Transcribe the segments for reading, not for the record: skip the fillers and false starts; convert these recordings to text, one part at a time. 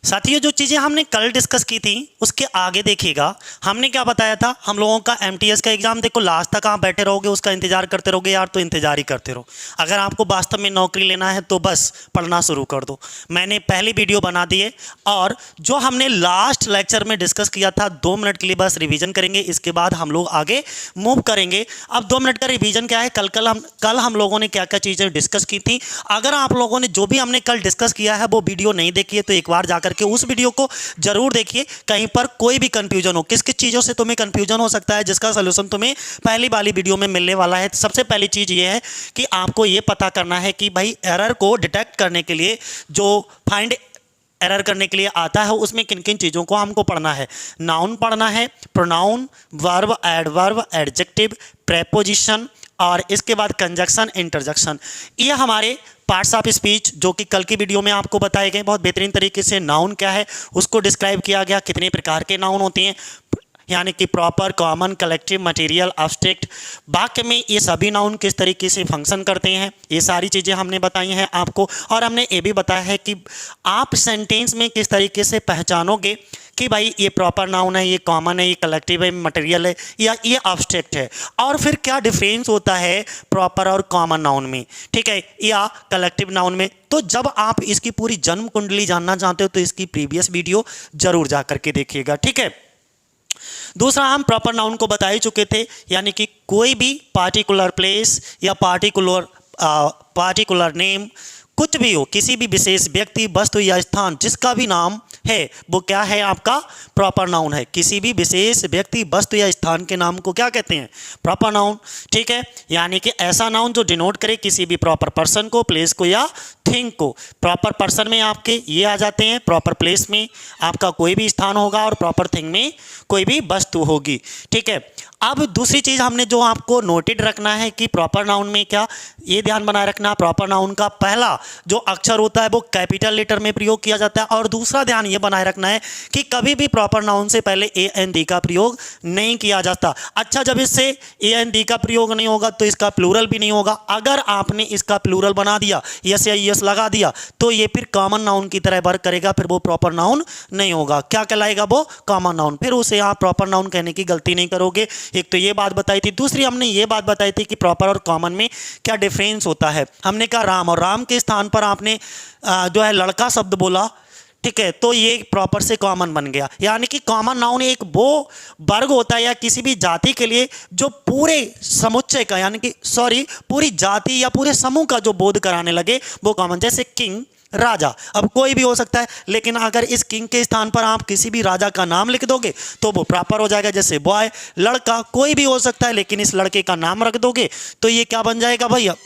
साथियों, जो चीज़ें हमने कल डिस्कस की थी उसके आगे देखिएगा। हमने क्या बताया था, हम लोगों का एमटीएस का एग्जाम, देखो लास्ट तक आप बैठे रहोगे, उसका इंतजार करते रहोगे यार, तो इंतजार ही करते रहो। अगर आपको वास्तव में नौकरी लेना है तो बस पढ़ना शुरू कर दो। मैंने पहली वीडियो बना दी है, और जो हमने लास्ट लेक्चर में डिस्कस किया था 2 मिनट के लिए बस रिवीजन करेंगे, इसके बाद हम लोग आगे मूव करेंगे। अब 2 मिनट का रिवीजन क्या है, कल हम लोगों ने क्या क्या चीज़ें डिस्कस की थी। अगर आप लोगों ने जो भी हमने कल डिस्कस किया है वो वीडियो नहीं देखी है तो एक बार जाकर के उस वीडियो को जरूर देखिए। कहीं पर कोई भी कंफ्यूजन हो, किस किस चीज़ों से तुम्हें कंफ्यूजन हो सकता है, जिसका सोल्यूशन तुम्हें पहली वाली वीडियो में मिलने वाला है। सबसे पहली चीज़ ये है कि आपको ये पता करना है कि भाई एरर को डिटेक्ट करने के लिए, जो फाइंड एरर करने के लिए आता है, उसमें किन किन चीज़ों को हमको पढ़ना है। नाउन पढ़ना है, pronoun, verb, adverb, adjective, preposition, और इसके बाद कंजक्शन, इंटरजेक्शन। ये हमारे पार्ट्स ऑफ स्पीच जो कि कल की वीडियो में आपको बताए गए बहुत बेहतरीन तरीके से। नाउन क्या है उसको डिस्क्राइब किया गया, कितने प्रकार के नाउन होते हैं, यानी कि proper, common, collective, material, abstract. वाक्य में ये सभी नाउन किस तरीके से फंक्शन करते हैं, ये सारी चीज़ें हमने बताई हैं आपको। और हमने ये भी बताया है कि आप सेंटेंस में किस तरीके से पहचानोगे कि भाई ये प्रॉपर नाउन है, ये कॉमन है, ये कलेक्टिव है, मटेरियल है, या ये एब्स्ट्रैक्ट है। और फिर क्या डिफरेंस होता है प्रॉपर और कॉमन नाउन में, ठीक है, या कलेक्टिव नाउन में। तो जब आप इसकी पूरी जन्म कुंडली जानना चाहते हो तो इसकी प्रीवियस वीडियो जरूर जा करके देखिएगा, ठीक है। दूसरा, हम प्रॉपर नाउन को बता ही चुके थे, यानी कि कोई भी पार्टिकुलर प्लेस या पार्टिकुलर नेम, कुछ भी हो, किसी भी विशेष व्यक्ति, वस्तु या स्थान जिसका भी नाम है वो क्या है, आपका प्रॉपर नाउन है। किसी भी विशेष व्यक्ति, वस्तु या स्थान के नाम को क्या कहते हैं, प्रॉपर नाउन, ठीक है। यानी कि ऐसा नाउन जो डिनोट करे किसी भी प्रॉपर पर्सन को, प्लेस को या थिंग को। प्रॉपर पर्सन में आपके ये आ जाते हैं, प्रॉपर प्लेस में आपका कोई भी स्थान होगा, और प्रॉपर थिंग में कोई भी वस्तु होगी, ठीक है। अब दूसरी चीज़ हमने जो आपको नोटेड रखना है कि प्रॉपर नाउन में क्या, ये ध्यान बनाए रखना, प्रॉपर नाउन का पहला जो अक्षर होता है वो कैपिटल लेटर में प्रयोग किया जाता है। और दूसरा ध्यान ये बनाए रखना है कि कभी भी प्रॉपर नाउन से पहले ए एन डी का प्रयोग नहीं किया जाता। अच्छा, जब इससे ए एन डी का प्रयोग नहीं होगा तो इसका प्लूरल भी नहीं होगा। अगर आपने इसका प्लूरल बना दिया, यस या यस लगा दिया, तो ये फिर कॉमन नाउन की तरह वर्क करेगा, फिर वो प्रॉपर नाउन नहीं होगा। क्या कहलाएगा वो, कॉमन नाउन। फिर उसे आप प्रॉपर नाउन कहने की गलती नहीं करोगे। एक तो ये बात बताई थी। दूसरी हमने ये बात बताई थी कि प्रॉपर और कॉमन में क्या डिफरेंस होता है। हमने कहा राम, और राम के स्थान पर आपने जो है लड़का शब्द बोला, ठीक है, तो ये प्रॉपर से कॉमन बन गया। यानी कि कॉमन नाउन एक वो वर्ग होता है या किसी भी जाति के लिए जो पूरे समुच्चय का, यानी कि पूरी जाति या पूरे समूह का जो बोध कराने लगे, वो कॉमन। जैसे किंग, राजा, अब कोई भी हो सकता है, लेकिन अगर इस किंग के स्थान पर आप किसी भी राजा का नाम लिख दोगे तो वो प्रॉपर हो जाएगा। जैसे बॉय, लड़का कोई भी हो सकता है, लेकिन इस लड़के का नाम रख दोगे तो ये क्या बन जाएगा भैया,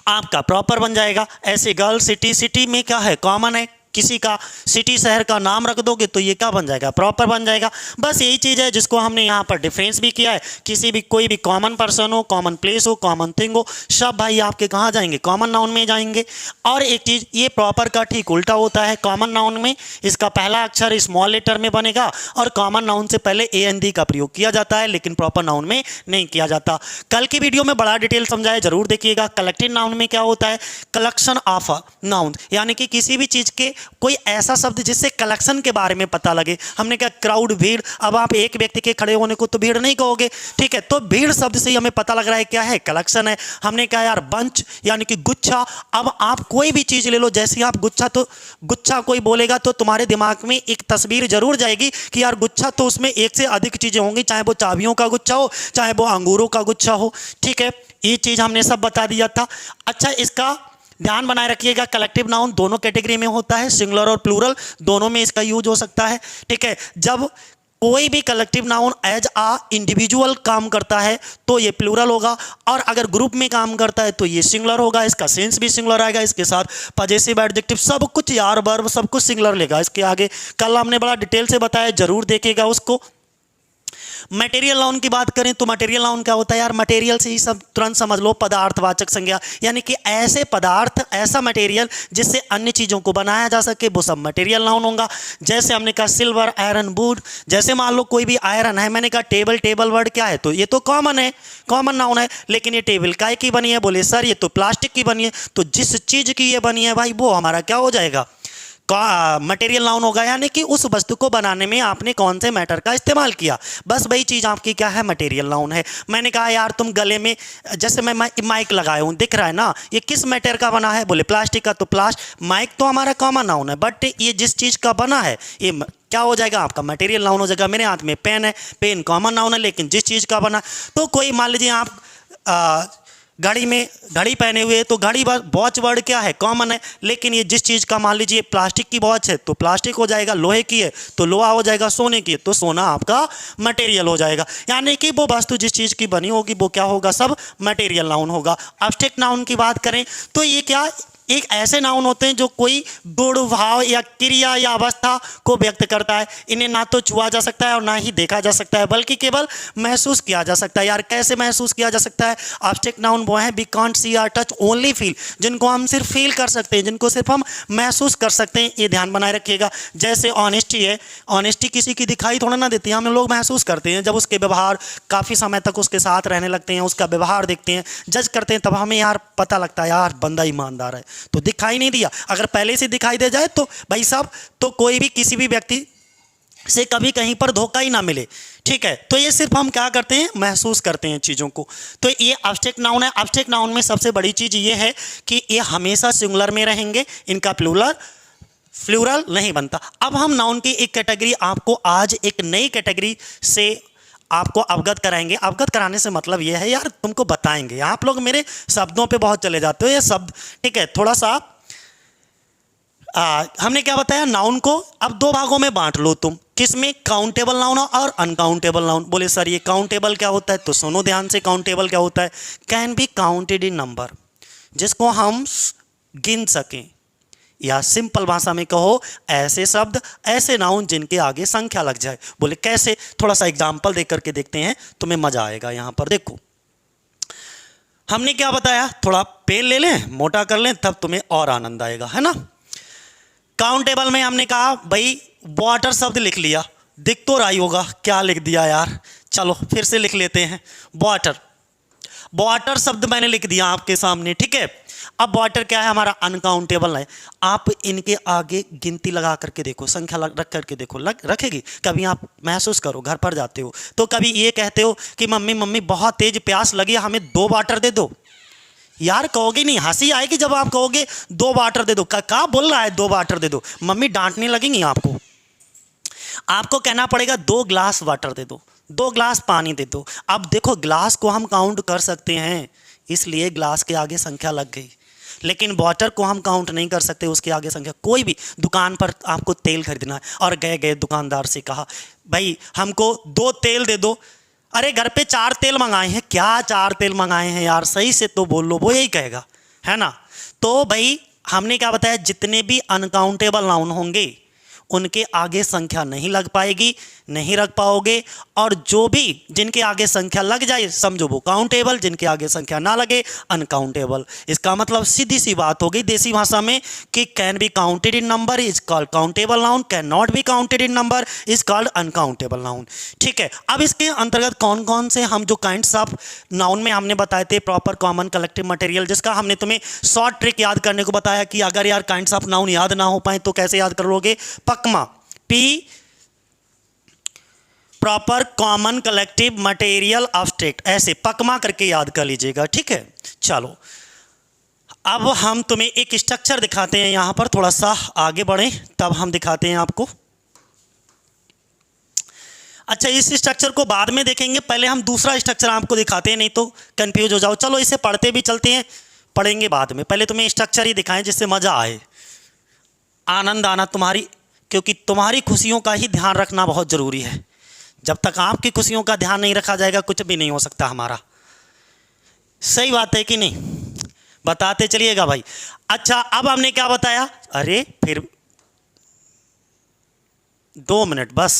आपका प्रॉपर बन जाएगा। ऐसे गर्ल, सिटी, सिटी में क्या है, कॉमन है। किसी का सिटी, शहर का नाम रख दोगे तो ये क्या बन जाएगा, प्रॉपर बन जाएगा। बस यही चीज़ है जिसको हमने यहाँ पर डिफरेंस भी किया है। किसी भी, कोई भी कॉमन पर्सन हो, कॉमन प्लेस हो, कॉमन थिंग हो, सब भाई आपके कहाँ जाएंगे, कॉमन नाउन में जाएंगे। और एक चीज़, ये प्रॉपर का ठीक उल्टा होता है। कॉमन नाउन में इसका पहला अक्षर स्मॉल लेटर में बनेगा, और कॉमन नाउन से पहले ए एन डी का प्रयोग किया जाता है, लेकिन प्रॉपर नाउन में नहीं किया जाता। कल की वीडियो में बड़ा डिटेल समझाया, जरूर देखिएगा। कलेक्टिव नाउन में क्या होता है, कलेक्शन ऑफ नाउन, यानी कि किसी भी चीज़ के कोई ऐसा शब्द जिससे कलेक्शन के बारे में पता लगे। हमने क्या, क्राउड, भीड़। अब आप एक व्यक्ति के खड़े होने को तो भीड़ नहीं कहोगे, ठीक है, तो भीड़ शब्द से ही हमें पता लग रहा है क्या है, कलेक्शन है। हमने कहा यार बंच, यानी कि गुच्छा। अब आप कोई भी चीज़ ले लो, जैसे आप गुच्छा, तो गुच्छा कोई बोलेगा तो तुम्हारे दिमाग में एक तस्वीर जरूर जाएगी कि यार गुच्छा, तो उसमें एक से अधिक चीज़ें होंगी, चाहे वो चाबियों का गुच्छा हो, चाहे वो अंगूरों का गुच्छा हो, ठीक है। ये चीज़ हमने सब बता दिया था। अच्छा, इसका ध्यान बनाए रखिएगा, कलेक्टिव नाउन दोनों कैटेगरी में होता है, सिंगुलर और प्लूरल दोनों में इसका यूज हो सकता है, ठीक है। जब कोई भी कलेक्टिव नाउन एज आ इंडिविजुअल काम करता है तो ये प्लूरल होगा, और अगर ग्रुप में काम करता है तो ये सिंगुलर होगा। इसका सेंस भी सिंगुलर आएगा, इसके साथ पजेसिव, एडजेक्टिव, सब कुछ, यार, वर्ब, सब कुछ सिंगुलर लेगा इसके आगे। कल हमने बड़ा डिटेल से बताया, जरूर देखिएगा उसको। मटेरियल नाउन की बात करें तो मटेरियल नाउन क्या होता है यार, मटेरियल से ही सब तुरंत समझ लो, पदार्थवाचक संज्ञा, यानी कि ऐसे पदार्थ, ऐसा मटेरियल जिससे अन्य चीज़ों को बनाया जा सके, वो सब मटेरियल नाउन होगा। जैसे हमने कहा सिल्वर, आयरन, वुड। जैसे मान लो कोई भी आयरन है, मैंने कहा टेबल, टेबल वर्ड क्या है, तो ये तो कॉमन है, कॉमन नाउन है। लेकिन ये टेबल काय की बनी है, बोले सर ये तो प्लास्टिक की बनी है। तो जिस चीज़ की ये बनी है भाई, वो हमारा क्या हो जाएगा, मटेरियल नाउन होगा, यानी कि उस वस्तु को बनाने में आपने कौन से मैटर का इस्तेमाल किया, बस वही चीज़ आपकी क्या है, मटेरियल नाउन है। मैंने कहा यार तुम गले में, जैसे मैं माइक लगाया हूँ, दिख रहा है ना, ये किस मैटर का बना है, बोले प्लास्टिक का, तो माइक तो हमारा कॉमन नाउन है, बट ये जिस चीज़ का बना है ये क्या हो जाएगा, आपका मटेरियल नाउन हो जाएगा। मेरे हाथ में पेन है, पेन कॉमन नाउन है, लेकिन जिस चीज़ का बना, तो कोई मान लीजिए आप घड़ी पहने हुए, तो घड़ी वॉच वर्ड क्या है, कॉमन है, लेकिन ये जिस चीज़ का, मान लीजिए प्लास्टिक की वॉच है तो प्लास्टिक हो जाएगा, लोहे की है तो लोहा हो जाएगा, सोने की है तो सोना आपका मटेरियल हो जाएगा। यानी कि वो वस्तु जिस चीज़ की बनी होगी वो क्या होगा, सब मटेरियल नाउन होगा। एब्स्ट्रैक्ट नाउन की बात करें तो ये क्या, एक ऐसे नाउन होते हैं जो कोई गुण, भाव या क्रिया या अवस्था को व्यक्त करता है। इन्हें ना तो छुआ जा सकता है और ना ही देखा जा सकता है, बल्कि केवल महसूस किया जा सकता है। यार कैसे महसूस किया जा सकता है, एब्स्ट्रैक्ट नाउन वो है वी कांट सी और टच ओनली फील, जिनको हम सिर्फ फील कर सकते हैं, जिनको सिर्फ हम महसूस कर सकते हैं, ये ध्यान बनाए रखिएगा। जैसे ऑनेस्टी है, ऑनेस्टी किसी की दिखाई थोड़ा ना देती है, हम लोग महसूस करते हैं जब उसके व्यवहार, काफ़ी समय तक उसके साथ रहने लगते हैं, उसका व्यवहार देखते हैं, जज करते हैं, तब हमें यार पता लगता है यार बंदा ईमानदार है। तो दिखाई नहीं दिया, अगर पहले से दिखाई दे जाए तो भाई साहब, तो कोई भी किसी भी व्यक्ति से कभी कहीं पर धोखा ही ना मिले, ठीक है। तो ये सिर्फ हम क्या करते हैं, महसूस करते हैं चीज़ों को। तो ये एब्स्ट्रैक्ट नाउन है। एब्स्ट्रैक्ट नाउन में सबसे बड़ी चीज़ ये है कि ये हमेशा सिंगुलर में रहेंगे, इनका प्लूरल नहीं बनता। अब हम नाउन की एक कैटेगरी, आपको आज एक नई कैटेगरी से आपको अवगत कराएंगे। अवगत कराने से मतलब ये है यार तुमको बताएंगे, आप लोग मेरे शब्दों पे बहुत चले जाते हो, ये शब्द ठीक है। थोड़ा सा हमने क्या बताया, नाउन को अब दो भागों में बांट लो तुम, किसमें, काउंटेबल नाउन और अनकाउंटेबल नाउन। बोले सर ये काउंटेबल क्या होता है, तो सुनो ध्यान से, काउंटेबल क्या होता है, can be counted in number, जिसको हम गिन सकें, या सिंपल भाषा में कहो ऐसे शब्द, ऐसे नाउन जिनके आगे संख्या लग जाए। बोले कैसे, थोड़ा सा एग्जाम्पल दे करके देखते हैं, तुम्हें मजा आएगा। यहां पर देखो हमने क्या बताया, थोड़ा पेन ले लें, मोटा कर लें, तब तुम्हें और आनंद आएगा, है ना। काउंटेबल में हमने कहा भाई वाटर शब्द लिख लिया, दिख तो रहा ही होगा क्या लिख दिया यार, चलो फिर से लिख लेते हैं, वाटर शब्द मैंने लिख दिया आपके सामने, ठीक है। अब वाटर क्या है, हमारा अनकाउंटेबल है। आप इनके आगे गिनती लगा करके देखो, संख्या रख करके देखो, रखेगी कभी, आप महसूस करो, घर पर जाते हो तो कभी ये कहते हो कि मम्मी बहुत तेज प्यास लगी, हमें 2 वाटर दे दो, यार कहोगे नहीं, हंसी आएगी जब आप कहोगे 2 वाटर दे दो। क्या बोल रहा है, 2 वाटर दे दो, मम्मी डांटने लगेंगी आपको। आपको कहना पड़ेगा 2 ग्लास वाटर दे दो, 2 ग्लास पानी दे दो। अब देखो ग्लास को हम काउंट कर सकते हैं, इसलिए ग्लास के आगे संख्या लग गई, लेकिन वाटर को हम काउंट नहीं कर सकते, उसके आगे संख्या। कोई भी दुकान पर आपको तेल खरीदना है और गए दुकानदार से कहा भाई हमको 2 तेल दे दो, अरे घर पे 4 तेल मंगाए हैं, क्या 4 तेल मंगाए हैं यार, सही से तो बोल लो, वो यही कहेगा, है ना। तो भाई हमने क्या बताया, जितने भी अनकाउंटेबल नाउन होंगे उनके आगे संख्या नहीं लग पाएगी, नहीं रख पाओगे, और जो भी जिनके आगे संख्या लग जाए समझो वो काउंटेबल, जिनके आगे संख्या ना लगे अनकाउंटेबल। इसका मतलब सीधी सी बात हो गई देसी भाषा में कि can be counted in number is called countable noun, can not be counted in number is called uncountable noun, ठीक है। अब इसके अंतर्गत कौन कौन से हम जो काइंड्स ऑफ नाउन में हमने बताए थे, प्रॉपर कॉमन कलेक्टिव मटेरियल, जिसका हमने तुम्हें शॉर्ट ट्रिक याद करने को बताया कि अगर यार काइंड्स ऑफ नाउन याद ना हो पाए तो कैसे याद कर लोगे, पकमा, P proper common collective material abstract, ऐसे पकमा करके याद कर लीजिएगा, ठीक है। चलो अब हम तुम्हें एक स्ट्रक्चर दिखाते हैं, यहां पर थोड़ा सा आगे बढ़े तब हम दिखाते हैं आपको। अच्छा इस स्ट्रक्चर को बाद में देखेंगे, पहले हम दूसरा स्ट्रक्चर आपको दिखाते हैं, नहीं तो कंफ्यूज हो जाओ। चलो इसे पढ़ते भी चलते हैं, पढ़ेंगे बाद में, पहले तुम्हें स्ट्रक्चर ही दिखाएं जिससे मजा आए, आनंद आना तुम्हारी, क्योंकि तुम्हारी खुशियों का ही ध्यान रखना बहुत ज़रूरी है। जब तक आपकी खुशियों का ध्यान नहीं रखा जाएगा कुछ भी नहीं हो सकता हमारा, सही बात है कि नहीं, बताते चलिएगा भाई। अच्छा अब हमने क्या बताया, अरे फिर 2 मिनट बस,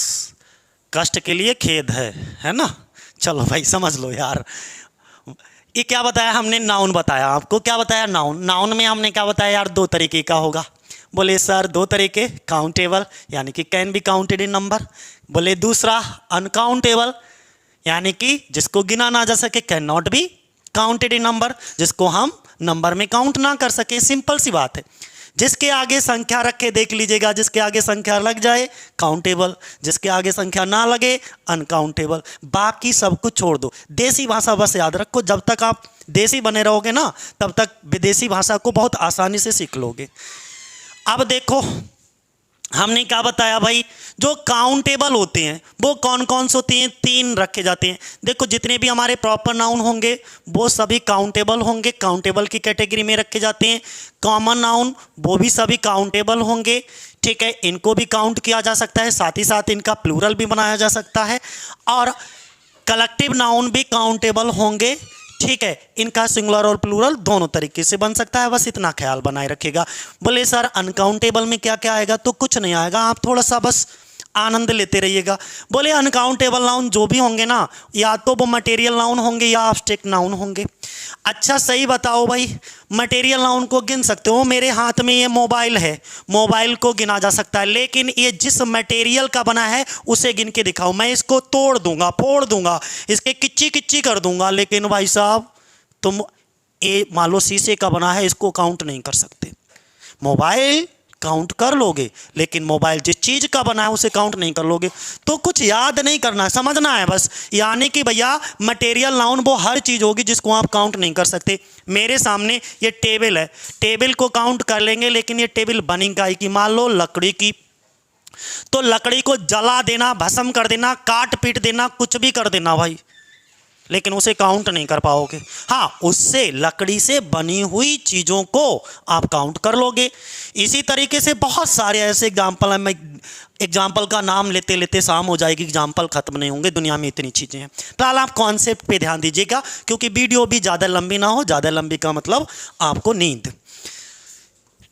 कष्ट के लिए खेद है ना। चलो भाई समझ लो यार, ये क्या बताया हमने, नाउन बताया आपको, क्या बताया, नाउन। नाउन में हमने क्या बताया यार, 2 तरीके का होगा। बोले सर 2 तरीके, काउंटेबल यानी कि can be counted in number, बोले दूसरा अनकाउंटेबल यानी कि जिसको गिना ना जा सके, can not be counted in number, जिसको हम नंबर में काउंट ना कर सके, सिंपल सी बात है। जिसके आगे संख्या रखे देख लीजिएगा, जिसके आगे संख्या लग जाए काउंटेबल, जिसके आगे संख्या ना लगे अनकाउंटेबल। बाकी सब कुछ छोड़ दो। देसी भाषा बस याद रखो, जब तक आप देसी बने रहोगे ना तब तक विदेशी भाषा को बहुत आसानी से सीख लोगे। अब देखो हमने क्या बताया भाई, जो काउंटेबल होते हैं वो कौन कौन से होते हैं, 3 रखे जाते हैं। देखो जितने भी हमारे प्रॉपर नाउन होंगे वो सभी काउंटेबल होंगे, काउंटेबल की कैटेगरी में रखे जाते हैं। कॉमन नाउन वो भी सभी काउंटेबल होंगे, ठीक है, इनको भी काउंट किया जा सकता है, साथ ही साथ इनका प्लूरल भी बनाया जा सकता है। और कलेक्टिव नाउन भी काउंटेबल होंगे, ठीक है, इनका सिंगुलर और प्लूरल दोनों तरीके से बन सकता है, बस इतना ख्याल बनाए रखिएगा। बोले सर अनकाउंटेबल में क्या क्या आएगा, तो कुछ नहीं आएगा, आप थोड़ा सा बस आनंद लेते रहिएगा। बोले अनकाउंटेबल नाउन जो भी होंगे ना, या तो वो मटेरियल नाउन होंगे या एब्स्ट्रैक्ट नाउन होंगे। अच्छा सही बताओ भाई, मटेरियल नाउन को गिन सकते हो, मेरे हाथ में ये मोबाइल है, मोबाइल को गिना जा सकता है, लेकिन ये जिस मटेरियल का बना है उसे गिन के दिखाओ। मैं इसको तोड़ दूंगा, फोड़ दूंगा, इसके किच्ची किच्ची कर दूंगा, लेकिन भाई साहब तुम ये मान लो शीशे का बना है, इसको काउंट नहीं कर सकते। मोबाइल काउंट कर लोगे, लेकिन मोबाइल जिस चीज़ का बना है उसे काउंट नहीं कर लोगे। तो कुछ याद नहीं करना है, समझना है बस, यानी कि भैया मटेरियल नाउन वो हर चीज़ होगी जिसको आप काउंट नहीं कर सकते। मेरे सामने ये टेबल है, टेबल को काउंट कर लेंगे, लेकिन ये टेबल बनी गाय की, मान लो लकड़ी की, तो लकड़ी को जला देना, भस्म कर देना, काट पीट देना, कुछ भी कर देना भाई, लेकिन उसे काउंट नहीं कर पाओगे। हाँ, उससे लकड़ी से बनी हुई चीज़ों को आप काउंट कर लोगे। इसी तरीके से बहुत सारे ऐसे एग्जाम्पल हैं, मैं एग्जाम्पल का नाम लेते लेते शाम हो जाएगी, एग्जाम्पल खत्म नहीं होंगे, दुनिया में इतनी चीज़ें हैं। फिलहाल आप कॉन्सेप्ट पे ध्यान दीजिएगा, क्योंकि वीडियो भी ज़्यादा लंबी ना हो, ज़्यादा लंबी का मतलब आपको नींद,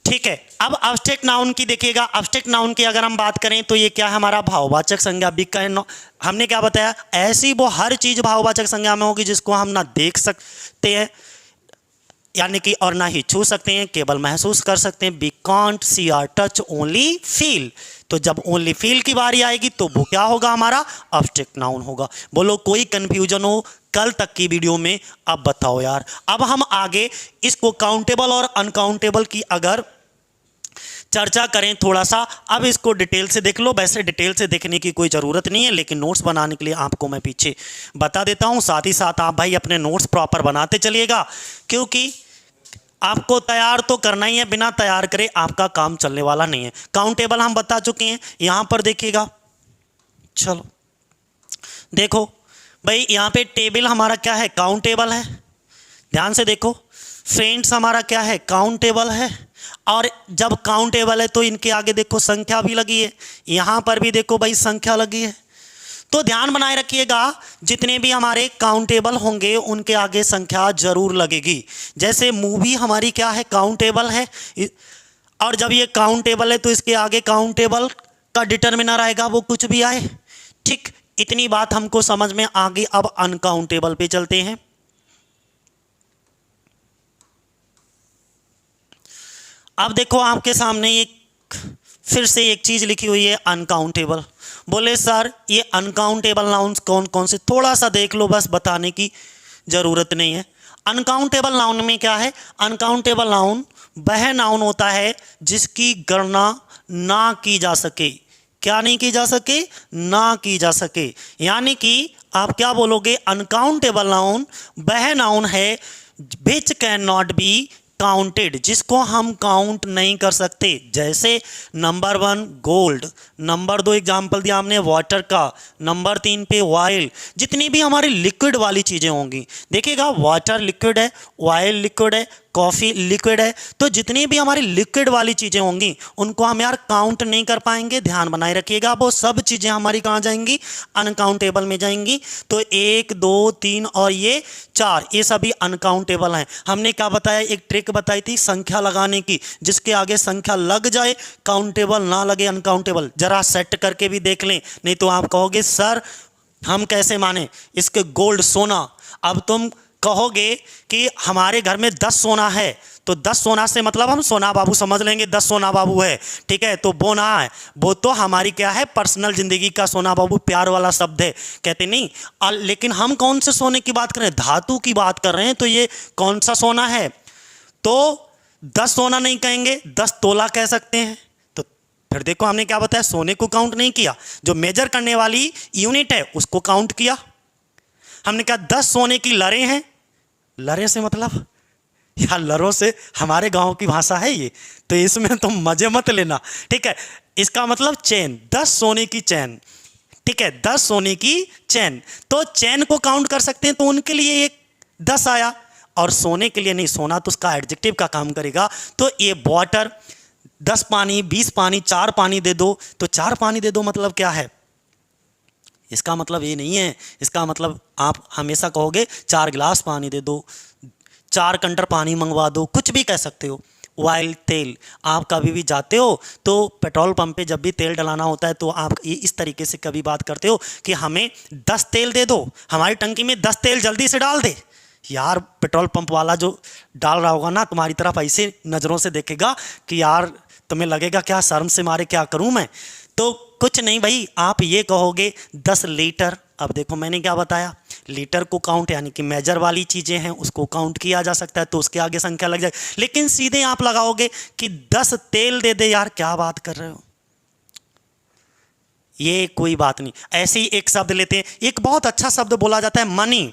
ठीक है। अब एब्स्ट्रैक्ट नाउन की देखिएगा, एब्स्ट्रैक्ट नाउन की अगर हम बात करें तो ये क्या है, हमारा भाववाचक संज्ञा विकर्ण। हमने क्या बताया, ऐसी वो हर चीज़ भाववाचक संज्ञा में होगी जिसको हम ना देख सकते हैं, यानी कि और ना ही छू सकते हैं, केवल महसूस कर सकते हैं। वी कांट सी और टच, ओनली फील। तो जब ओनली फील की बारी आएगी तो वो क्या होगा, हमारा एब्स्ट्रैक्ट नाउन होगा। बोलो कोई कंफ्यूजन हो कल तक की वीडियो में, अब बताओ यार। अब हम आगे इसको काउंटेबल और अनकाउंटेबल की अगर चर्चा करें थोड़ा सा, अब इसको डिटेल से देख लो। वैसे डिटेल से देखने की कोई ज़रूरत नहीं है, लेकिन नोट्स बनाने के लिए आपको मैं पीछे बता देता हूं। साथ ही साथ आप भाई अपने नोट्स प्रॉपर बनाते चलिएगा, क्योंकि आपको तैयार तो करना ही है, बिना तैयार करे आपका काम चलने वाला नहीं है। काउंटेबल हम बता चुके हैं, यहाँ पर देखिएगा, चलो देखो भाई, यहाँ पे टेबल हमारा क्या है, काउंटेबल है, ध्यान से देखो। फ्रेंड्स हमारा क्या है, काउंटेबल है, और जब काउंटेबल है तो इनके आगे देखो संख्या भी लगी है, यहाँ पर भी देखो भाई संख्या लगी है। तो ध्यान बनाए रखिएगा, जितने भी हमारे काउंटेबल होंगे उनके आगे संख्या जरूर लगेगी। जैसे मूवी हमारी क्या है, काउंटेबल है, और जब ये काउंटेबल है तो इसके आगे काउंटेबल का डिटर्मिनर आएगा, वो कुछ भी आए, ठीक। इतनी बात हमको समझ में आ गई। अब अनकाउंटेबल पे चलते हैं। अब देखो आपके सामने एक फिर से एक चीज़ लिखी हुई है, अनकाउंटेबल। बोले सर ये अनकाउंटेबल नाउन्स कौन कौन से, थोड़ा सा देख लो, बस बताने की ज़रूरत नहीं है। अनकाउंटेबल नाउन में क्या है, अनकाउंटेबल नाउन वह नाउन होता है जिसकी गणना ना की जा सके। क्या नहीं की जा सके, ना की जा सके। यानी कि आप क्या बोलोगे, अनकाउंटेबल नाउन वह नाउन है which can not be counted, जिसको हम काउंट नहीं कर सकते। जैसे नंबर 1 गोल्ड, नंबर 2 एग्जाम्पल दिया हमने वाटर का, नंबर 3 पे ऑयल। जितनी भी हमारी लिक्विड वाली चीज़ें होंगी, देखिएगा वाटर लिक्विड है, ऑयल लिक्विड है, कॉफ़ी लिक्विड है, तो जितनी भी हमारी लिक्विड वाली चीज़ें होंगी उनको हम यार काउंट नहीं कर पाएंगे। ध्यान बनाए रखिएगा, वो सब चीज़ें हमारी कहाँ जाएंगी, अनकाउंटेबल में जाएंगी। तो 1 2 3 और ये 4, ये सभी अनकाउंटेबल हैं। हमने क्या बताया, एक ट्रिक बताई थी संख्या लगाने की, जिसके आगे संख्या लग जाए काउंटेबल, ना लगे अनकाउंटेबल। जरा सेट करके भी देख लें, नहीं तो आप कहोगे सर हम कैसे माने इसके गोल्ड सोना। अब तुम कहोगे कि हमारे घर में 10 सोना है, तो 10 सोना से मतलब हम सोना बाबू समझ लेंगे, 10 सोना बाबू है, ठीक है। तो वो ना है, वो तो हमारी क्या है, पर्सनल जिंदगी का सोना बाबू, प्यार वाला शब्द है, कहते नहीं। लेकिन हम कौन से सोने की बात कर रहे हैं, धातु की बात कर रहे हैं। तो ये कौन सा सोना है, तो 10 सोना नहीं कहेंगे, 10 तोला कह सकते हैं। तो फिर देखो हमने क्या बताया, सोने को काउंट नहीं किया, जो मेजर करने वाली यूनिट है उसको काउंट किया। हमने कहा 10 सोने की लरें हैं। लरें से मतलब यार लरों से हमारे गांव की भाषा है ये, तो इसमें तुम मजे मत लेना, ठीक है। इसका मतलब चैन, 10 सोने की चैन, ठीक है, 10 सोने की चैन। तो चैन को काउंट कर सकते हैं, तो उनके लिए एक 10 आया, और सोने के लिए नहीं, सोना तो उसका एडजेक्टिव का काम करेगा। तो ये वाटर, 10 पानी, 20 पानी, 4 पानी दे दो, तो 4 पानी दे दो मतलब क्या है, इसका मतलब ये नहीं है, इसका मतलब आप हमेशा कहोगे 4 गिलास पानी दे दो, 4 कंटर पानी मंगवा दो, कुछ भी कह सकते हो। ऑयल, तेल, आप कभी भी जाते हो तो पेट्रोल पंप पे जब भी तेल डलाना होता है तो आप ये इस तरीके से कभी बात करते हो कि हमें 10 तेल दे दो, हमारी टंकी में 10 तेल जल्दी से डाल दे। यार पेट्रोल पंप वाला जो डाल रहा होगा ना तुम्हारी तरफ ऐसे नज़रों से देखेगा कि यार तुम्हें लगेगा क्या शर्म से मारे क्या करूं मैं। तो कुछ नहीं भाई, आप ये कहोगे 10 लीटर। अब देखो मैंने क्या बताया, लीटर को काउंट यानी कि मेजर वाली चीज़ें हैं उसको काउंट किया जा सकता है, तो उसके आगे संख्या लग जाए। लेकिन सीधे आप लगाओगे कि 10 तेल दे दे, यार क्या बात कर रहे हो, ये कोई बात नहीं। ऐसे ही एक शब्द लेते हैं, एक बहुत अच्छा शब्द बोला जाता है मनी।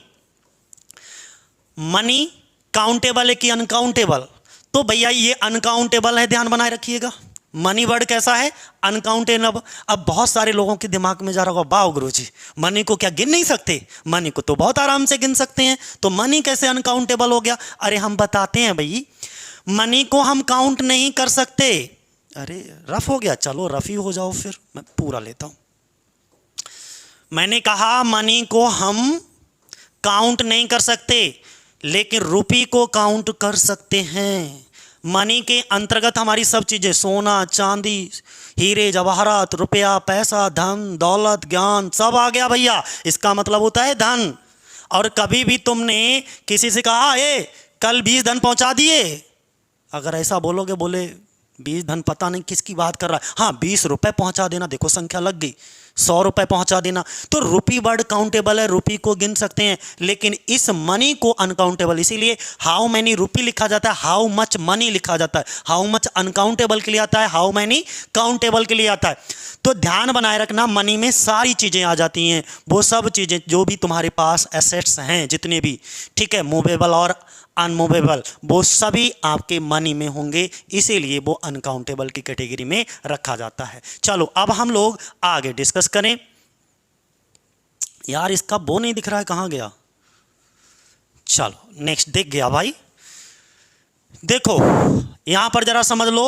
मनी काउंटेबल है कि अनकाउंटेबल, तो भैया ये अनकाउंटेबल है, ध्यान बनाए रखिएगा। मनी वर्ड कैसा है, अनकाउंटेबल। अब बहुत सारे लोगों के दिमाग में जा रहा होगा, वाह गुरुजी मनी को क्या गिन नहीं सकते, मनी को तो बहुत आराम से गिन सकते हैं, तो मनी कैसे अनकाउंटेबल हो गया। अरे हम बताते हैं भाई, मनी को हम काउंट नहीं कर सकते। अरे रफ हो गया, चलो रफ ही हो जाओ, फिर मैं पूरा लेता हूं। मैंने कहा मनी को हम काउंट नहीं कर सकते, लेकिन रुपी को काउंट कर सकते हैं। मनी के अंतर्गत हमारी सब चीज़ें, सोना चांदी, हीरे जवाहरात, रुपया, पैसा, धन दौलत, ज्ञान, सब आ गया भैया। इसका मतलब होता है धन। और कभी भी तुमने किसी से कहा ए कल 20 धन पहुंचा दिए, अगर ऐसा बोलोगे, बोले 20 धन पता नहीं किसकी बात कर रहा है, हाँ 20 रुपये पहुंचा देना, देखो संख्या लग गई, 100 रुपये पहुंचा देना, तो रुपी वर्ड काउंटेबल है, रुपी को गिन सकते हैं। लेकिन इस मनी को अनकाउंटेबल, इसीलिए हाउ मैनी रुपी लिखा जाता है, हाउ मच मनी लिखा जाता है। हाउ मच अनकाउंटेबल के लिए आता है, हाउ मैनी काउंटेबल के लिए आता है। तो ध्यान बनाए रखना, मनी में सारी चीज़ें आ जाती हैं, वो सब चीज़ें जो भी तुम्हारे पास एसेट्स हैं जितने भी, ठीक है, मूवेबल और अनमूवेबल, वो सभी आपके मनी में होंगे, इसीलिए वो अनकाउंटेबल की कैटेगरी में रखा जाता है। चलो अब हम लोग आगे डिस्कस करें। यार इसका वो नहीं दिख रहा है, कहाँ गया, चलो नेक्स्ट, दिख गया भाई। देखो यहां पर जरा समझ लो,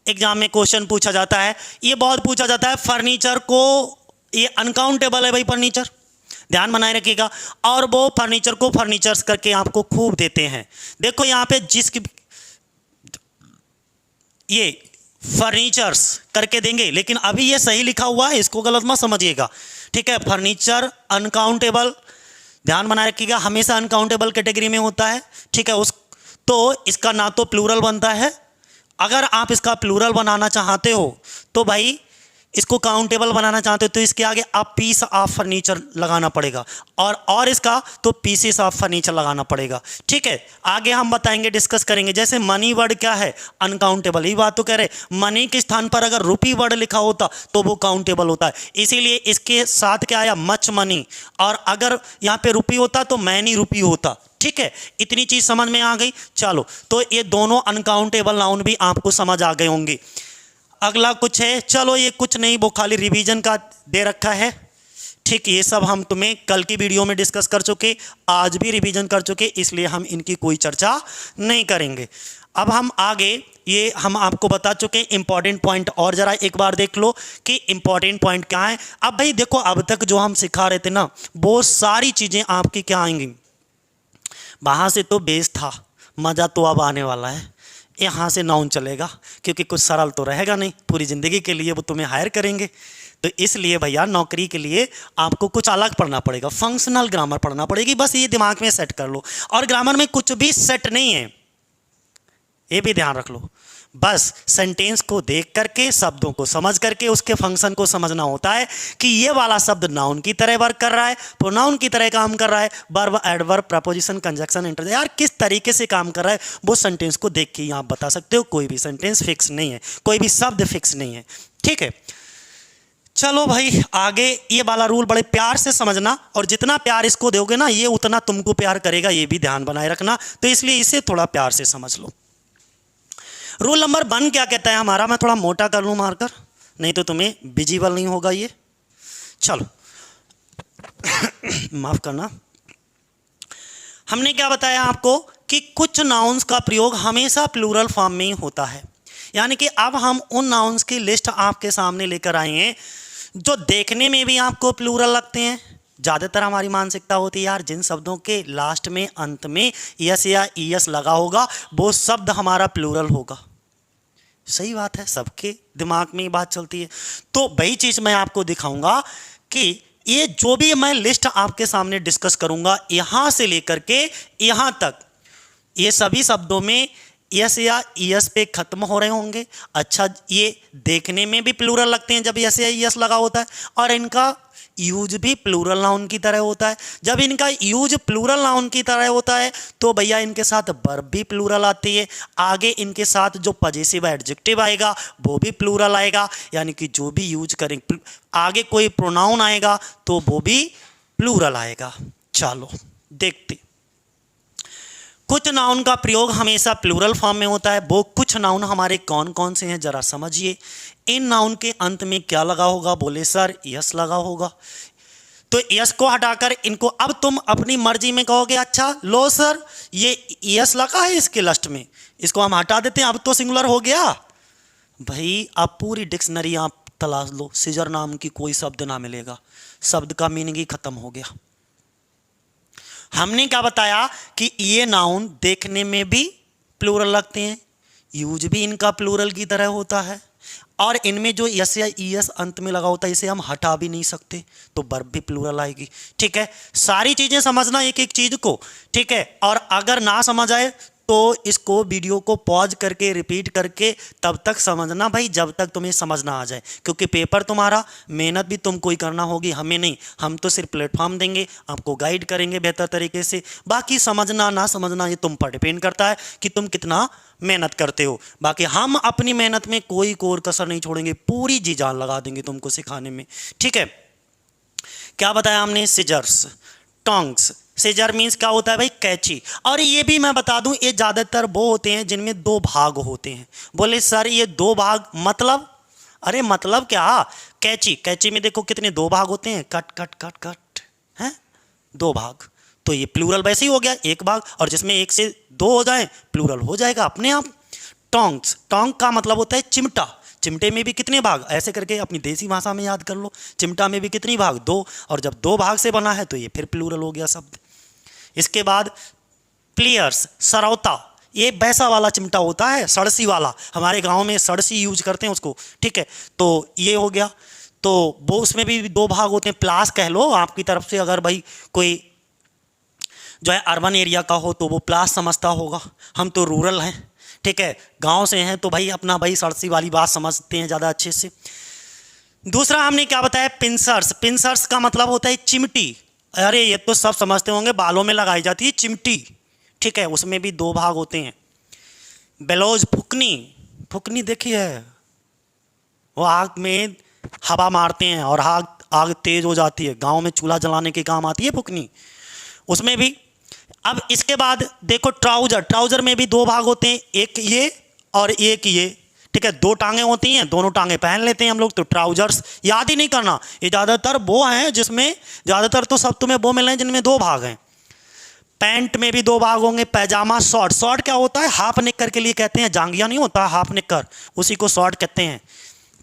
एग्जाम में क्वेश्चन पूछा जाता है, ये बहुत पूछा जाता है, फर्नीचर को, ये अनकाउंटेबल है भाई फर्नीचर, ध्यान बनाए रखिएगा। और वो फर्नीचर को फर्नीचर्स करके आपको खूब देते हैं। देखो यहाँ पे जिसकी ये फर्नीचर्स करके देंगे, लेकिन अभी ये सही लिखा हुआ है, इसको गलत मत समझिएगा, ठीक है। फर्नीचर अनकाउंटेबल, ध्यान बनाए रखिएगा, हमेशा अनकाउंटेबल कैटेगरी में होता है, ठीक है। उस तो इसका ना तो प्लूरल बनता है, अगर आप इसका प्लूरल बनाना चाहते हो तो भाई इसको काउंटेबल बनाना चाहते हो तो इसके आगे आप पीस ऑफ फर्नीचर लगाना पड़ेगा, और इसका तो पीसेस ऑफ फर्नीचर लगाना पड़ेगा, ठीक है। आगे हम बताएंगे, डिस्कस करेंगे। जैसे मनी वर्ड क्या है, अनकाउंटेबल, ही बात तो कह रहे, मनी के स्थान पर अगर रुपी वर्ड लिखा होता तो वो काउंटेबल होता है, इसीलिए इसके साथ क्या आया, मच मनी, और अगर यहाँ पे रुपी होता तो मैनी रुपी होता, ठीक है। इतनी चीज समझ में आ गई। चलो तो ये दोनों अनकाउंटेबल नाउन भी आपको समझ आ गए होंगे। अगला कुछ है, चलो ये कुछ नहीं, वो खाली रिवीजन का दे रखा है, ठीक। ये सब हम तुम्हें कल की वीडियो में डिस्कस कर चुके, आज भी रिवीजन कर चुके, इसलिए हम इनकी कोई चर्चा नहीं करेंगे। अब हम आगे, ये हम आपको बता चुके इंपॉर्टेंट पॉइंट, और जरा एक बार देख लो कि इंपॉर्टेंट पॉइंट क्या है। अब भाई देखो, अब तक जो हम सिखा रहे थे ना, वो सारी चीज़ें आपकी क्या आएंगी, वहाँ से तो बेस था, मज़ा तो अब आने वाला है। यहाँ से नाउन चलेगा, क्योंकि कुछ सरल तो रहेगा नहीं, पूरी ज़िंदगी के लिए वो तुम्हें हायर करेंगे, तो इसलिए भैया नौकरी के लिए आपको कुछ अलग पढ़ना पड़ेगा, फंक्शनल ग्रामर पढ़ना पड़ेगी, बस ये दिमाग में सेट कर लो। और ग्रामर में कुछ भी सेट नहीं है, ये भी ध्यान रख लो, बस सेंटेंस को देख करके, शब्दों को समझ करके उसके फंक्शन को समझना होता है कि ये वाला शब्द नाउन की तरह वर्क कर रहा है, प्रोनाउन की तरह काम कर रहा है, verb, adverb, preposition, conjunction, interjection, यार किस तरीके से काम कर रहा है वो सेंटेंस को देख के आप बता सकते हो। कोई भी सेंटेंस फिक्स नहीं है, कोई भी शब्द फिक्स नहीं है, ठीक है। चलो भाई आगे ये वाला रूल बड़े प्यार से समझना, और जितना प्यार इसको दोगे ना ये उतना तुमको प्यार करेगा, ये भी ध्यान बनाए रखना, तो इसलिए इसे थोड़ा प्यार से समझ लो। रूल नंबर 1 क्या कहता है हमारा, मैं थोड़ा मोटा कर लूँ मार्कर, नहीं तो तुम्हें विजिबल नहीं होगा ये। चलो माफ करना। हमने क्या बताया आपको कि कुछ नाउन्स का प्रयोग हमेशा प्लूरल फॉर्म में ही होता है, यानी कि अब हम उन नाउन्स की लिस्ट आपके सामने लेकर आए हैं जो देखने में भी आपको प्लूरल लगते हैं। ज़्यादातर हमारी मानसिकता होती है यार जिन शब्दों के लास्ट में, अंत में यस या ईएस लगा होगा वो शब्द हमारा प्लूरल होगा। सही बात है, सबके दिमाग में ये बात चलती है। तो वही चीज़ मैं आपको दिखाऊंगा कि ये जो भी मैं लिस्ट आपके सामने डिस्कस करूंगा यहाँ से लेकर के यहाँ तक, ये सभी शब्दों में यस या ईएस पे खत्म हो रहे होंगे। अच्छा, ये देखने में भी प्लूरल लगते हैं जब यस या ईएस लगा होता है, और इनका यूज भी प्लूरल नाउन की तरह होता है। जब इनका यूज प्लूरल नाउन की तरह होता है तो भैया इनके साथ वर्ब भी प्लूरल आती है, आगे इनके साथ जो पजेसिव एडजेक्टिव आएगा वो भी प्लूरल आएगा, यानी कि जो भी यूज करेंगे, आगे कोई प्रोनाउन आएगा तो वो भी प्लूरल आएगा। चलो देखते, कुछ नाउन का प्रयोग हमेशा प्लूरल फॉर्म में होता है। वो कुछ नाउन हमारे कौन कौन से हैं जरा समझिए। इन नाउन के अंत में क्या लगा होगा, बोले सर यस लगा होगा। तो यस को हटाकर इनको अब तुम अपनी मर्जी में कहोगे अच्छा लो सर ये यस लगा है इसके लास्ट में, इसको हम हटा देते हैं, अब तो सिंगुलर हो गया। भाई अब पूरी डिक्शनरी आप तलाश लो, सीजर नाम की कोई शब्द ना मिलेगा, शब्द का मीनिंग ही खत्म हो गया। हमने क्या बताया कि ये नाउन देखने में भी प्लूरल लगते हैं, यूज भी इनका प्लूरल की तरह होता है, और इनमें जो यस या ईएस अंत में लगा होता है इसे हम हटा भी नहीं सकते, तो वर्ब भी प्लूरल आएगी। ठीक है, सारी चीजें समझना एक एक चीज को, ठीक है। और अगर ना समझ आए तो इसको वीडियो को पॉज करके रिपीट करके तब तक समझना भाई जब तक तुम्हें समझ ना आ जाए, क्योंकि पेपर तुम्हारा, मेहनत भी तुमको ही करना होगी, हमें नहीं। हम तो सिर्फ प्लेटफॉर्म देंगे, आपको गाइड करेंगे बेहतर तरीके से, बाकी समझना ना समझना ये तुम पर डिपेंड करता है कि तुम कितना मेहनत करते हो। बाकी हम अपनी मेहनत में कोई कोर कसर नहीं छोड़ेंगे, पूरी जी जान लगा देंगे तुमको सिखाने में। ठीक है, क्या बताया हमने, सिजर्स, टोंग्स। सीजर मीन्स क्या होता है भाई, कैंची। और ये भी मैं बता दूं ये ज़्यादातर वो होते हैं जिनमें 2 भाग होते हैं। बोले सर ये 2 भाग मतलब, अरे मतलब क्या, कैंची, कैंची में देखो कितने 2 भाग होते हैं, कट कट कट कट हैं 2 भाग, तो ये प्लूरल वैसे ही हो गया 1 भाग, और जिसमें 1 से 2 हो जाए प्लूरल हो जाएगा अपने आप। टोंग्स, टोंग का मतलब होता है चिमटा, चिमटे में भी कितने भाग, ऐसे करके अपनी देसी भाषा में याद कर लो, चिमटा में भी कितनी भाग, 2, और जब 2 भाग से बना है तो ये फिर प्लूरल हो गया शब्द। इसके बाद प्लेयर्स, सरौता, ये वैसा वाला चिमटा होता है, सड़सी वाला, हमारे गांव में सड़सी यूज करते हैं उसको। ठीक है, तो ये हो गया, तो वो उसमें भी 2 भाग होते हैं। प्लास कह लो आपकी तरफ से, अगर भाई कोई जो है अर्बन एरिया का हो तो वो प्लास समझता होगा, हम तो रूरल हैं, ठीक है, गांव से हैं तो भाई अपना भाई सड़सी वाली बात समझते हैं ज़्यादा अच्छे से। दूसरा हमने क्या बताया, पिंसर्स, पिंसर्स का मतलब होता है चिमटी। अरे ये तो सब समझते होंगे, बालों में लगाई जाती है चिमटी, ठीक है, उसमें भी 2 भाग होते हैं। बेलोज, फुकनी, फुकनी देखी है, वो आग में हवा मारते हैं और आग तेज हो जाती है, गांव में चूल्हा जलाने के काम आती है फुकनी, उसमें भी। अब इसके बाद देखो ट्राउजर, ट्राउजर में भी 2 भाग होते हैं, एक ये और एक ये, ठीक है, 2 टांगे होती हैं, दोनों टांगे पहन लेते हैं हम लोग, तो ट्राउजर्स याद ही नहीं करना, ये ज़्यादातर वो हैं जिसमें, ज़्यादातर तो सब तुम्हें वो मिले हैं जिनमें 2 भाग हैं। पैंट में भी 2 भाग होंगे। पैजामा, शॉर्ट, शॉर्ट क्या होता है, हाफ निक्कर के लिए कहते हैं, जांघिया नहीं होता हाफ निक्कर, उसी को शॉर्ट कहते हैं,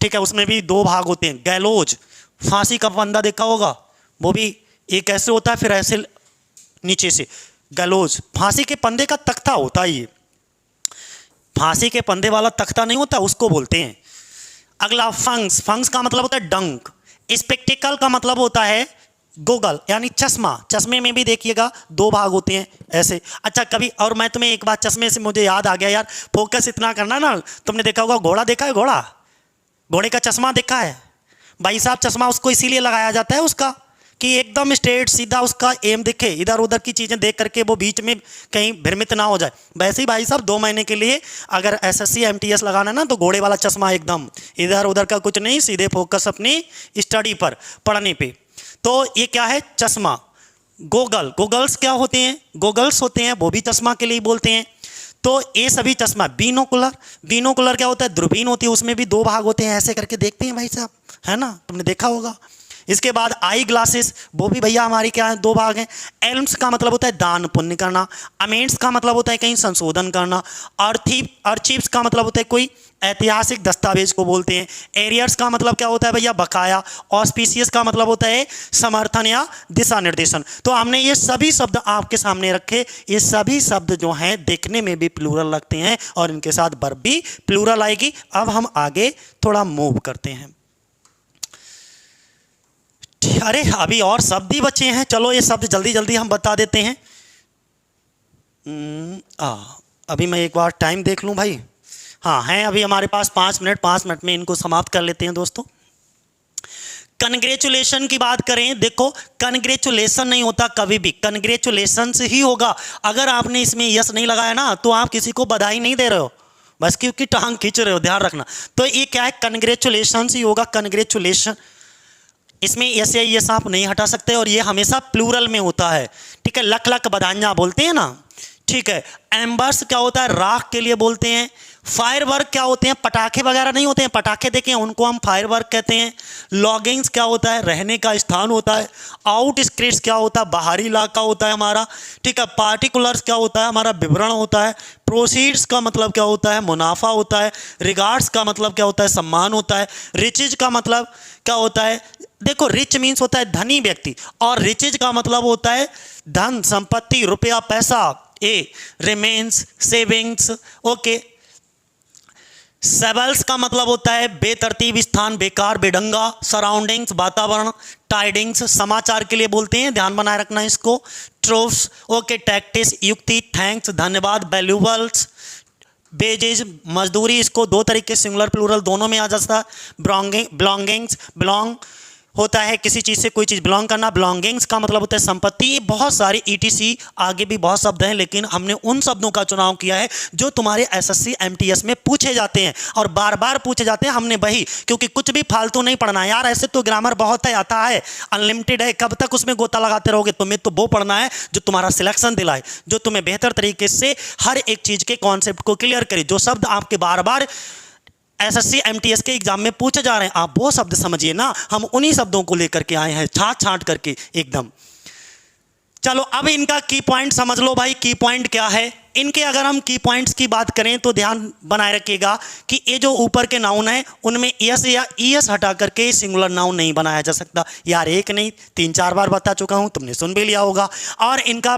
ठीक है, उसमें भी 2 भाग होते हैं। गैलोज, फांसी का फंदा देखा होगा, वो भी एक ऐसे होता है फिर ऐसे नीचे से, गैलोज फांसी के पंदे का तख्ता होता है, ये फांसी के पंदे वाला तख्ता नहीं होता, उसको बोलते हैं। अगला फंक्स, फंक्स का मतलब होता है डंक। स्पेक्टिकल का मतलब होता है गोगल यानी चश्मा, चश्मे में भी देखिएगा दो भाग होते हैं ऐसे। अच्छा कभी, और मैं तुम्हें एक बात चश्मे से मुझे याद आ गया यार, फोकस इतना करना ना, तुमने देखा होगा घोड़ा देखा है, घोड़ा, घोड़े का चश्मा देखा है भाई साहब, चश्मा उसको इसीलिए लगाया जाता है उसका कि एकदम स्ट्रेट सीधा उसका एम दिखे, इधर उधर की चीज़ें देख करके वो बीच में कहीं भ्रमित ना हो जाए। वैसे ही भाई साहब 2 महीने के लिए अगर एसएससी एमटीएस लगाना ना तो घोड़े वाला चश्मा, एकदम इधर उधर का कुछ नहीं, सीधे फोकस अपनी स्टडी पर, पढ़ने पे। तो ये क्या है, चश्मा। गोगल, गोगल्स क्या होते हैं, गोगल्स होते हैं, वो भी चश्मा के लिए बोलते हैं। तो ये सभी चश्मा। बीनोकुलर, बीनोकुलर क्या होता है, दूरबीन होती है, उसमें भी 2 भाग होते हैं, ऐसे करके देखते हैं भाई साहब, है ना, तुमने देखा होगा। इसके बाद आई ग्लासेस, वो भी भैया हमारी क्या है, 2 भाग हैं। एल्म्स का मतलब होता है दान पुण्य करना, अमेंड्स का मतलब होता है कहीं संशोधन करना, आर्चीव्स का मतलब होता है कोई ऐतिहासिक दस्तावेज को बोलते हैं। एरियर्स का मतलब क्या होता है भैया, बकाया। ऑस्पिशियस का मतलब होता है समर्थन या दिशा निर्देशन। तो हमने ये सभी शब्द आपके सामने रखे, ये सभी शब्द जो हैं देखने में भी प्लूरल लगते हैं और इनके साथ वर्ब भी प्लूरल आएगी। अब हम आगे थोड़ा मूव करते हैं। अरे अभी और शब्द ही बचे हैं, चलो ये शब्द जल्दी जल्दी हम बता देते हैं। अभी मैं एक बार टाइम देख लूं भाई, हाँ हैं अभी हमारे पास 5 मिनट, 5 मिनट में इनको समाप्त कर लेते हैं दोस्तों। कन्ग्रेचुलेशन की बात करें, देखो कन्ग्रेचुलेशन नहीं होता कभी भी, कन्ग्रेचुलेशन ही होगा। अगर आपने इसमें यस नहीं लगाया ना तो आप किसी को बधाई नहीं दे रहे हो, बस क्योंकि टांग खींच रहे हो, ध्यान रखना। तो ये क्या है, कन्ग्रेचुलेशन ही होगा, कन्ग्रेचुलेशन। इसमें यस या यस आप नहीं हटा सकते और ये हमेशा प्लूरल में होता है, ठीक है। लख लख बधाइयाँ बोलते हैं ना, ठीक है। एम्बर्स क्या होता है, राख के लिए बोलते हैं। फायरवर्क क्या होते हैं, पटाखे वगैरह नहीं होते हैं, पटाखे देखें उनको हम फायरवर्क कहते हैं। लॉगिंग्स क्या होता है, रहने का स्थान होता है। आउटस्क्रिट्स क्या होता है, बाहरी इलाका होता है हमारा, ठीक है। पार्टिकुलर्स क्या होता है, हमारा विवरण होता है। प्रोसीड्स का मतलब क्या होता है, मुनाफा होता है। रिगार्ड्स का मतलब क्या होता है, सम्मान होता है। रिचेज का मतलब क्या होता है, देखो रिच मीन्स होता है धनी व्यक्ति, और रिचेज का मतलब होता है धन, संपत्ति, रुपया, पैसा। ए रिमेन्स, सेविंग्स, ओके। सेबल्स का मतलब होता है बेतरतीब स्थान, बेकार, बेढंगा। सराउंडिंग्स, वातावरण। टाइडिंग्स समाचार के लिए बोलते हैं, ध्यान बनाए रखना इसको। ट्रोफ्स, ओके। टैक्टिस युक्ति, थैंक्स धन्यवाद। वैल्यूबल्स वेजेज मजदूरी, इसको 2 तरीके सिंगुलर प्लूरल दोनों में आ जाता है। बिलोंगिंग्स, बिलोंग होता है किसी चीज़ से कोई चीज़ बिलोंग करना। बिलोंगिंग्स का मतलब होता है संपत्ति। ये बहुत सारी ईटीसी आगे भी बहुत शब्द हैं, लेकिन हमने उन शब्दों का चुनाव किया है जो तुम्हारे एसएससी एमटीएस में पूछे जाते हैं और बार बार पूछे जाते हैं। हमने वही, क्योंकि कुछ भी फालतू नहीं पढ़ना है यार, ऐसे तो ग्रामर बहुत है, आता है, अनलिमिटेड है, कब तक उसमें गोता लगाते रहोगे। तुम्हें तो वो पढ़ना है जो तुम्हारा सिलेक्शन दिलाए, जो तुम्हें बेहतर तरीके से हर एक चीज़ के कॉन्सेप्ट को क्लियर करे। जो शब्द आपके बार बार एसएससी एमटीएस के एग्जाम में पूछे जा रहे हैं, आप वो शब्द समझिए ना, हम उन्हीं शब्दों को लेकर के आए हैं, छाट छाट करके एकदम। चलो अब इनका की पॉइंट समझ लो भाई, की पॉइंट क्या है इनके। अगर हम की पॉइंट्स की बात करें तो ध्यान बनाए रखिएगा कि ये जो ऊपर के नाउन है उनमें एस या ईएस हटा करके सिंगुलर नाउन नहीं बनाया जा सकता। यार एक नहीं 3-4 बार बता चुका हूं, तुमने सुन भी लिया होगा। और इनका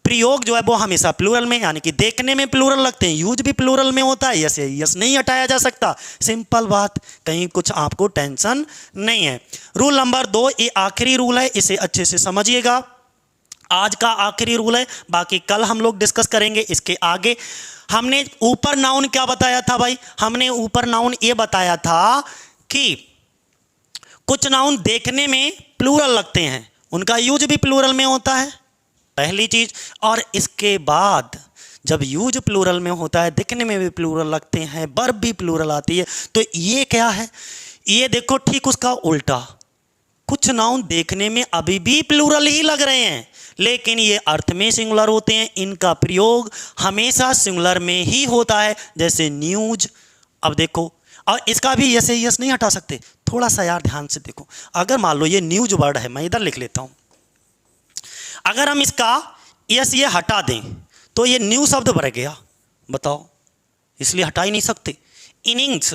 प्रयोग जो है वो हमेशा प्लूरल में, यानी कि देखने में प्लूरल लगते हैं, यूज भी प्लूरल में होता है। यस यस नहीं हटाया जा सकता, सिंपल बात, कहीं कुछ आपको टेंशन नहीं है। रूल नंबर 2, ये आखिरी रूल है, इसे अच्छे से समझिएगा। आज का आखिरी रूल है, बाकी कल हम लोग डिस्कस करेंगे इसके आगे। हमने ऊपर नाउन क्या बताया था भाई, हमने ऊपर नाउन ये बताया था कि कुछ नाउन देखने में प्लूरल लगते हैं, उनका यूज भी प्लूरल में होता है, पहली चीज। और इसके बाद जब यूज प्लूरल में होता है, दिखने में भी प्लूरल लगते हैं, वर्ब भी प्लूरल आती है। तो ये क्या है, ये देखो ठीक उसका उल्टा, कुछ नाउन देखने में अभी भी प्लूरल ही लग रहे हैं लेकिन ये अर्थ में सिंगुलर होते हैं, इनका प्रयोग हमेशा सिंगुलर में ही होता है, जैसे न्यूज। अब देखो, और इसका भी यस यस नहीं हटा सकते, थोड़ा सा यार ध्यान से देखो। अगर मान लो ये न्यूज वर्ड है, मैं इधर लिख लेता हूं, अगर हम इसका यस ये हटा दें तो ये न्यू शब्द बढ़ गया, बताओ, इसलिए हटा ही नहीं सकते। इनिंग्स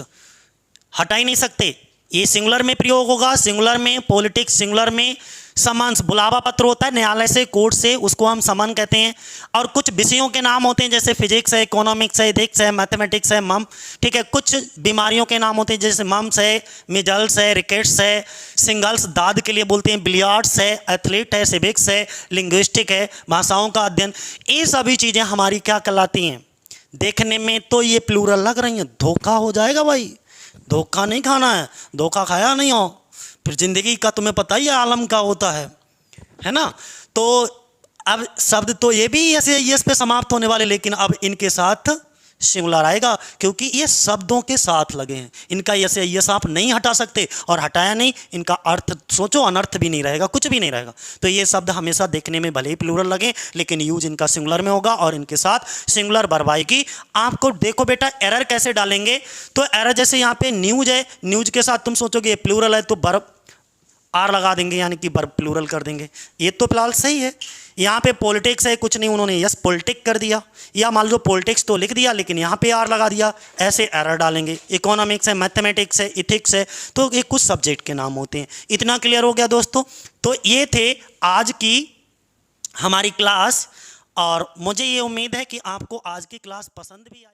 हटा ही नहीं सकते, ये सिंगुलर में प्रयोग होगा, सिंगुलर में। पॉलिटिक्स सिंगुलर में, समन्स बुलावा पत्र होता है न्यायालय से, कोर्ट से, उसको हम समन कहते हैं। और कुछ विषयों के नाम होते हैं जैसे फिजिक्स है, इकोनॉमिक्स है, एथिक्स है, मैथमेटिक्स है, मम, ठीक है। कुछ बीमारियों के नाम होते हैं जैसे मम्स है, मिजल्स है, रिकेट्स है, सिंगल्स दाद के लिए बोलते हैं, बिलियर्ड्स है, एथलीट है, सिविक्स है, लिंग्विस्टिक है, भाषाओं का अध्ययन। ये सभी चीज़ें हमारी क्या कहलाती हैं? देखने में तो ये प्लूरल लग रही हैं, धोखा हो जाएगा भाई, धोखा नहीं खाना है। धोखा खाया नहीं हो फिर जिंदगी का तुम्हें पता ही है आलम का होता है ना। तो अब शब्द तो ये भी ऐसे यस पे समाप्त होने वाले, लेकिन अब इनके साथ सिंगुलर आएगा क्योंकि ये शब्दों के साथ लगे हैं। इनका यस यस आप नहीं हटा सकते, और हटाया नहीं इनका अर्थ सोचो अनर्थ भी नहीं रहेगा, कुछ भी नहीं रहेगा। तो ये शब्द हमेशा देखने में भले ही प्लूरल लगे लेकिन यूज इनका सिंगुलर में होगा और इनके साथ सिंगुलर वर्ब आएगी। आपको देखो बेटा एरर कैसे डालेंगे, तो एरर जैसे यहाँ पे न्यूज है, न्यूज के साथ तुम सोचोगे ये प्लूरल है तो वर्ब आर लगा देंगे यानी कि वर्ब प्लूरल कर देंगे, ये तो फिलहाल सही है। यहाँ पे पॉलिटिक्स है, कुछ नहीं उन्होंने यस पॉलिटिक कर दिया, या मान लो पॉलिटिक्स तो लिख दिया लेकिन यहाँ पे आर लगा दिया, ऐसे एरर डालेंगे। इकोनॉमिक्स है, मैथमेटिक्स है, इथिक्स है, तो ये कुछ सब्जेक्ट के नाम होते हैं। इतना क्लियर हो गया दोस्तों। तो ये थे आज की हमारी क्लास, और मुझे ये उम्मीद है कि आपको आज की क्लास पसंद भी आई।